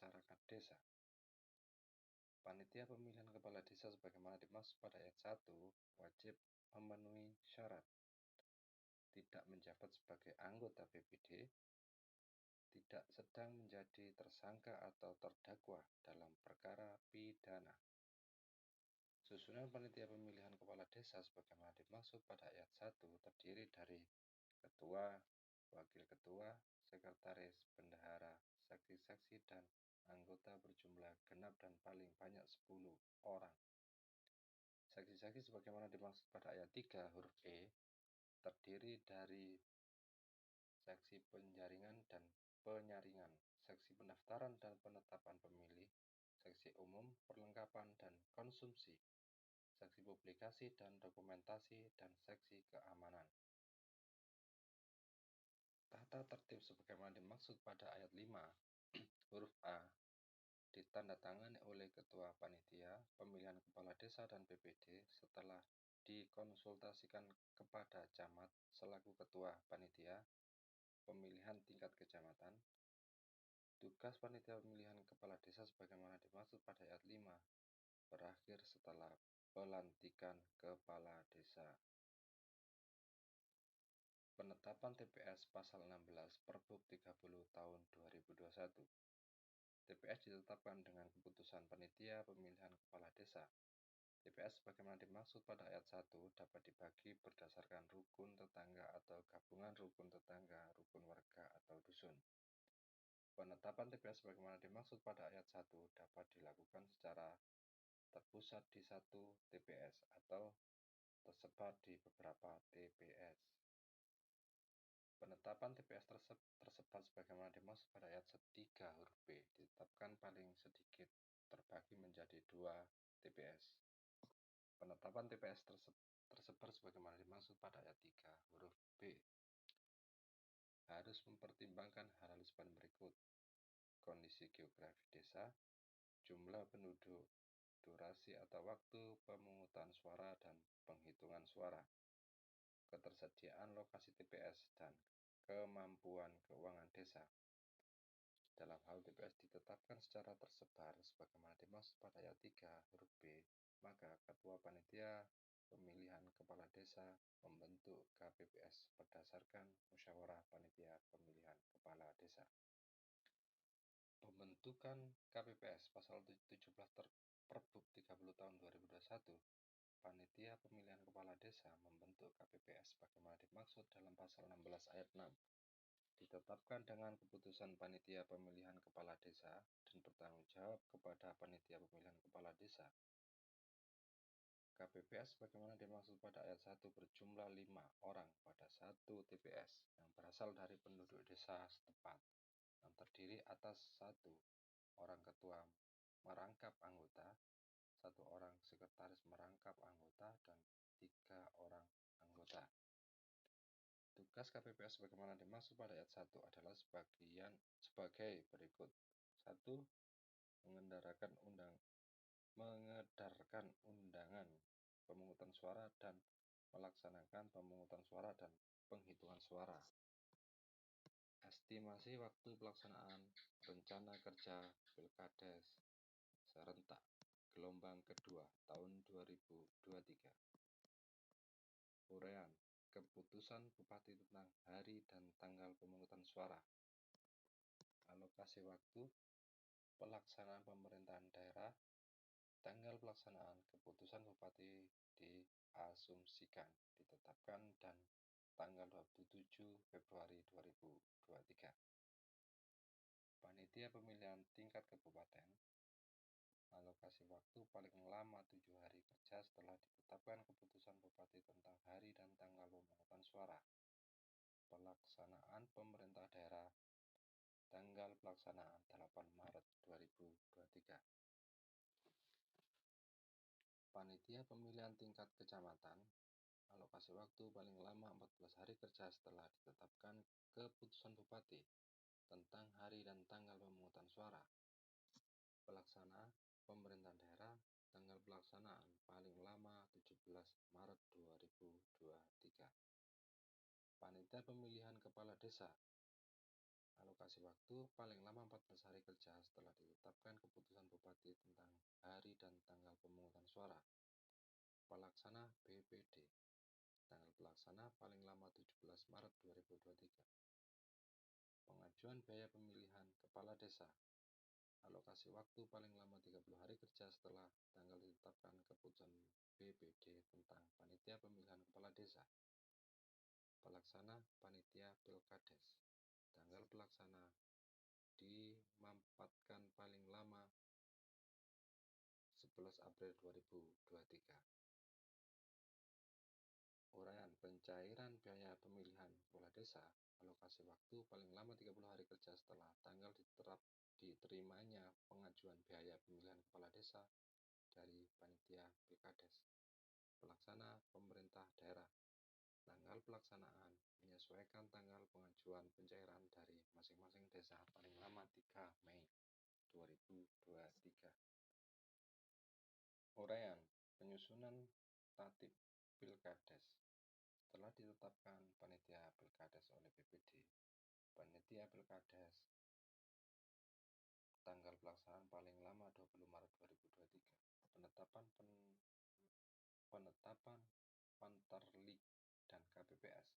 masyarakat desa. Panitia pemilihan kepala desa sebagaimana dimaksud pada ayat 1 wajib memenuhi syarat tidak menjabat sebagai anggota BPD, tidak sedang menjadi tersangka atau terdakwa dalam perkara pidana. Susunan panitia pemilihan kepala desa sebagaimana dimaksud pada ayat 1 terdiri dari ketua, wakil ketua, sekretaris, bendahara, saksi-saksi, dan anggota berjumlah genap dan paling banyak 10 orang. Saksi-saksi sebagaimana dimaksud pada ayat 3 huruf E terdiri dari saksi penjaringan dan penyaringan, saksi pendaftaran dan penetapan pemilih, saksi umum, perlengkapan dan konsumsi, saksi publikasi dan dokumentasi, dan saksi keamanan. Tata tertib sebagaimana dimaksud pada ayat 5 huruf A ditandatangani oleh Ketua Panitia Pemilihan Kepala Desa dan BPD setelah dikonsultasikan kepada camat selaku Ketua Panitia Pemilihan tingkat kecamatan. Tugas Panitia Pemilihan Kepala Desa sebagaimana dimaksud pada ayat 5 berakhir setelah pelantikan Kepala Desa. Penetapan TPS Pasal 16 Perbub 30 Tahun 2021. TPS ditetapkan dengan keputusan Panitia Pemilihan Kepala Desa. TPS sebagaimana dimaksud pada ayat 1 dapat dibagi berdasarkan rukun tetangga atau gabungan rukun tetangga, rukun warga, atau dusun. Penetapan TPS sebagaimana dimaksud pada ayat 1 dapat dilakukan secara terpusat di satu TPS atau tersebar di beberapa TPS. Penetapan TPS tersebar sebagaimana dimaksud pada ayat 3 huruf B ditetapkan paling sedikit terbagi menjadi 2 TPS. Penetapan TPS tersebar sebagaimana dimaksud pada ayat 3 huruf B harus mempertimbangkan hal-hal sebagai berikut: kondisi geografi desa, jumlah penduduk, durasi atau waktu pemungutan suara dan penghitungan suara, ketersediaan lokasi TPS, dan kemampuan keuangan desa. Dalam hal TPS ditetapkan secara tersebar sebagaimana dimaksud pada ayat 3 huruf B, maka Ketua Panitia Pemilihan Kepala Desa membentuk KPPS berdasarkan musyawarah Panitia Pemilihan Kepala Desa. Pembentukan KPPS Pasal 17 Perbub 30 Tahun 2021. Panitia Pemilihan Kepala Desa membentuk KPPS sebagaimana dimaksud dalam Pasal 16 ayat 6. Ditetapkan dengan keputusan Panitia Pemilihan Kepala Desa dan bertanggung jawab kepada Panitia Pemilihan Kepala Desa. KPPS sebagaimana dimaksud pada ayat 1 berjumlah 5 orang pada satu TPS yang berasal dari penduduk desa setempat, yang terdiri atas 1 orang ketua merangkap anggota, 1 orang sekretaris merangkap anggota, dan 3 orang anggota. Tugas KPPS sebagaimana dimaksud pada ayat 1 adalah sebagai berikut. 1. Mengedarkan undangan pemungutan suara dan melaksanakan pemungutan suara dan penghitungan suara. Estimasi waktu pelaksanaan rencana kerja Pilkades serentak gelombang kedua tahun 2023. Uraian keputusan Bupati tentang hari dan tanggal pemungutan suara. Alokasi waktu pelaksanaan pemerintahan daerah. Tanggal pelaksanaan keputusan Bupati diasumsikan ditetapkan dan tanggal 27 Februari 2023. Panitia Pemilihan Tingkat Kabupaten. Alokasi waktu paling lama 7 hari kerja setelah ditetapkan keputusan Bupati tentang hari dan tanggal pemungutan suara. Pelaksanaan pemerintah daerah. Tanggal pelaksanaan 8 Maret 2023. Panitia Pemilihan Tingkat Kecamatan. Alokasi waktu paling lama 14 hari kerja setelah ditetapkan keputusan Bupati tentang hari dan tanggal pemungutan suara. Pelaksana pemerintahan daerah. Tanggal pelaksanaan paling lama 17 Maret 2023. Panitia Pemilihan Kepala Desa. Alokasi alokasi waktu paling lama 14 hari kerja setelah ditetapkan keputusan Bupati tentang hari dan tanggal pemungutan suara. Pelaksana BPD. Tanggal pelaksana paling lama 17 Maret 2023. Pengajuan biaya pemilihan kepala desa. Alokasi waktu paling lama 30 hari kerja setelah tanggal ditetapkan keputusan BPD tentang panitia pemilihan kepala desa. Pelaksana panitia Pilkades. Tanggal pelaksana dimampatkan paling lama 11 April 2023. Uraian pencairan biaya pemilihan kepala desa, alokasi waktu paling lama 30 hari kerja setelah tanggal diterimanya pengajuan biaya pemilihan kepala desa dari panitia Pilkades. Pelaksana pemerintah daerah. Tanggal pelaksanaan menyesuaikan tanggal pengajuan pencairan dari masing-masing desa paling lama 3 Mei 2023. Uraian penyusunan tatip Pilkades. Setelah ditetapkan panitia Pilkades oleh BPD, panitia Pilkades tanggal pelaksanaan paling lama 20 Maret 2023. Penetapan Pantarlik dan KPPS.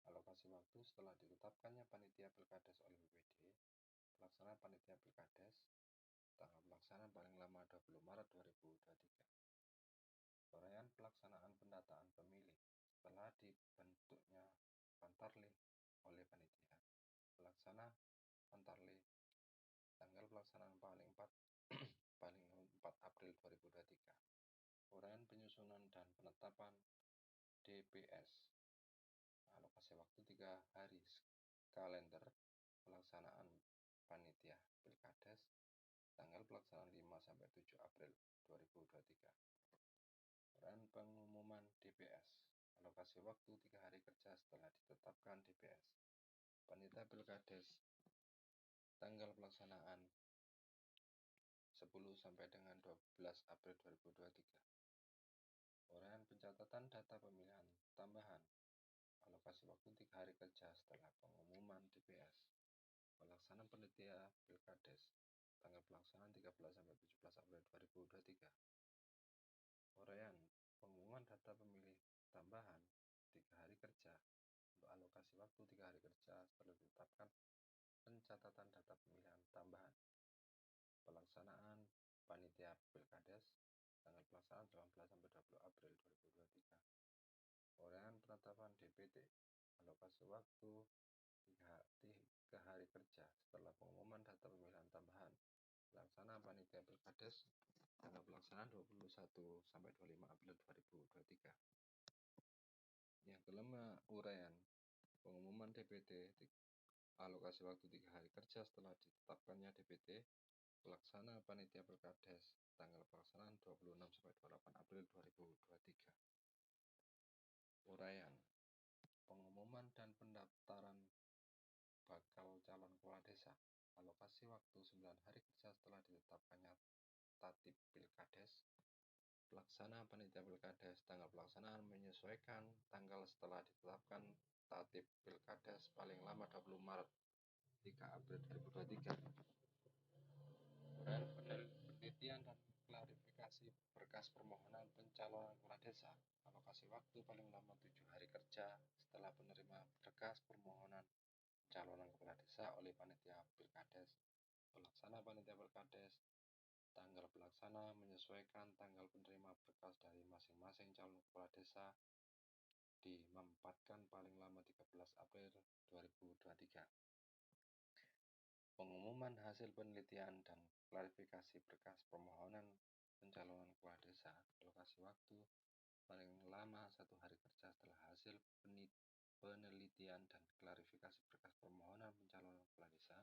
Alokasi waktu setelah ditetapkannya panitia Pilkades oleh BPD, pelaksanaan panitia Pilkades tanggal pelaksanaan paling lama 20 Maret 2023. Uraian pelaksanaan pendataan pemilih setelah dibentuknya Pantarlik oleh panitia. Pelaksana Pantarlik tanggal pelaksanaan paling 4 April 2023. Uraian penyusunan dan penetapan DPS. Alokasi waktu 3 hari kalender pelaksanaan panitia Pilkades tanggal pelaksanaan 5 sampai 7 April 2023. Uraian pengumuman DPS. Alokasi waktu 3 hari kerja setelah ditetapkan DPS. Panitia Pilkades tanggal pelaksanaan 10 sampai dengan 12 April 2023. Uraian pencatatan data pemilihan tambahan. Alokasi waktu 3 hari kerja setelah pengumuman DPS. Pelaksanaan panitia Pilkades tanggal pelaksanaan 13 sampai 17 April 2023. Uraian pengumuman data pemilih tambahan 3 hari kerja untuk alokasi waktu 3 hari kerja setelah ditetapkan pencatatan data pemilihan tambahan. Pelaksanaan panitia Pilkades tanggal pelaksanaan 18 sampai 20 April 2023. Uraian penetapan DPT. Alokasi waktu 3 hari kerja setelah pengumuman data pemilihan tambahan. Pelaksanaan panitia Pilkades tanggal pelaksanaan 21 sampai 25 April 2023. Yang kelima, uraian pengumuman DPT alokasi waktu 3 hari kerja setelah ditetapkannya DPT. Pelaksana panitia Pilkades tanggal pelaksanaan 26 sampai 28 April 2023. Uraian pengumuman dan pendaftaran bakal calon kepala desa. Alokasi waktu 9 hari kerja setelah ditetapkannya tatip Pilkades. Pelaksana panitia Pilkades tanggal pelaksanaan menyesuaikan tanggal setelah ditetapkan tatip Pilkades paling lama 20 Maret 3 April 2023. Uraian penelitian dan klarifikasi berkas permohonan pencalonan kepala desa. Alokasi waktu paling lama 7 hari kerja setelah penerima berkas permohonan pencalonan kepala desa oleh panitia Pilkades. Pelaksana panitia Pilkades tanggal pelaksana menyesuaikan tanggal penerima berkas dari masing-masing calon kepala desa dimampatkan paling lama 13 April 2023. Pengumuman hasil penelitian dan klarifikasi berkas permohonan pencalonan kepala desa. Alokasi waktu paling lama 1 hari kerja setelah hasil penelitian dan klarifikasi berkas permohonan pencalonan kepala desa.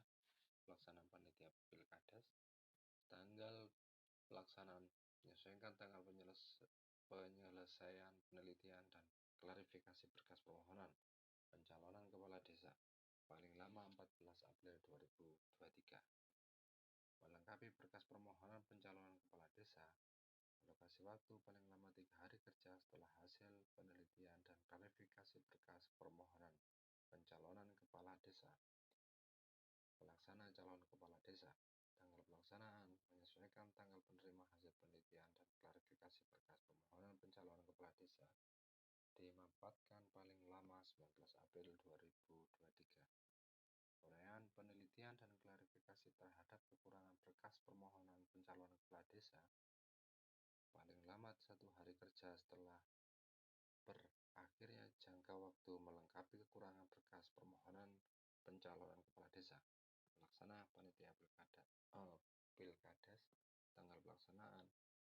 Pelaksanaan panitia Pilkades tanggal pelaksanaan menyesuaikan tanggal penyelesaian penelitian dan klarifikasi berkas permohonan pencalonan kepala desa paling lama 14 April 2023. Melengkapi berkas permohonan pencalonan kepala desa. Alokasi waktu paling lama 3 hari kerja setelah hasil penelitian dan klarifikasi berkas permohonan pencalonan kepala desa. pelaksanaan menyesuaikan tanggal penerima hasil penelitian dan klarifikasi berkas permohonan pencalonan kepala desa dimampatkan paling lama 19 April 2023. Uraian penelitian dan klarifikasi terhadap kekurangan berkas permohonan pencalonan kepala desa paling lambat 1 hari kerja setelah berakhirnya jangka waktu melengkapi kekurangan berkas permohonan pencalonan kepala desa. Pelaksana panitia Pilkades, tanggal pelaksanaan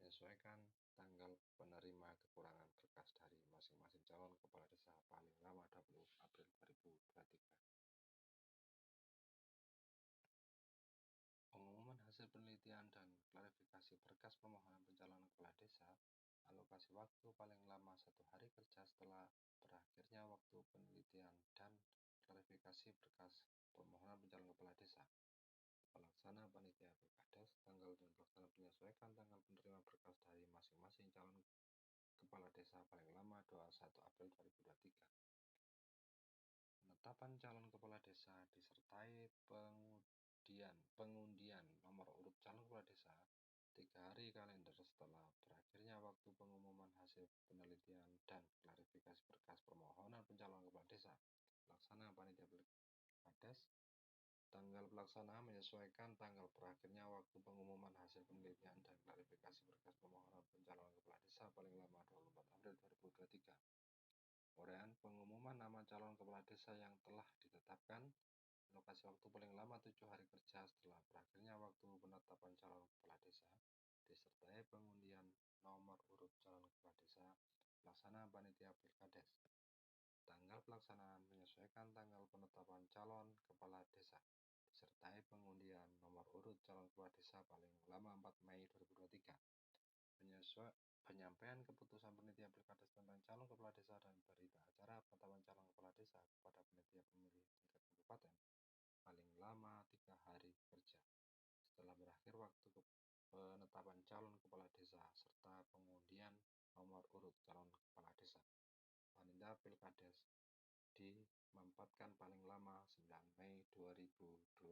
menyesuaikan tanggal penerima kekurangan berkas dari masing-masing calon kepala desa paling lama 20 April 2023. Pengumuman hasil penelitian dan klarifikasi berkas permohonan pencalonan kepala desa, alokasi waktu paling lama 1 hari kerja setelah berakhirnya waktu penelitian dan klarifikasi berkas permohonan pencalonan kepala desa. Pelaksana panitia Pilkades, tanggal dan pelaksana menyesuaikan tanggal penerima berkas dari masing-masing calon kepala desa paling lama 21 April 2023. Penetapan calon kepala desa disertai pengundian nomor urut calon kepala desa 3 hari kalender setelah berakhirnya waktu pengumuman hasil penelitian dan klarifikasi berkas permohonan pencalonan kepala desa. Pelaksana panitia Pilkades, tanggal pelaksanaan menyesuaikan tanggal berakhirnya waktu pengumuman hasil penelitian dan klarifikasi berkas permohonan pencalonan kepala desa paling lama 24 April 2023. Uraian pengumuman nama calon kepala desa yang telah ditetapkan, alokasi waktu paling lama 7 hari kerja setelah berakhirnya waktu penetapan calon kepala desa, disertai pengundian nomor urut calon kepala desa. Pelaksana panitia Pilkades, tanggal pelaksanaan menyesuaikan tanggal penetapan calon kepala desa, disertai pengundian nomor urut calon kepala desa paling lama 4 Mei 2023. Penyampaian keputusan panitia Pilkades tentang calon kepala desa dan berita acara penetapan calon kepala desa kepada panitia pemilih tingkat kabupaten paling lama 3 hari kerja setelah berakhir waktu penetapan calon kepala desa serta pengundian nomor urut calon kepala desa. Panitia Pilkades dimampatkan paling lama 9 Mei 2023.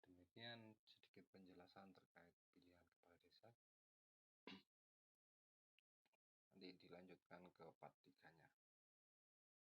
Demikian sedikit penjelasan terkait pilihan kepala desa. Nanti dilanjutkan ke part 3-nya.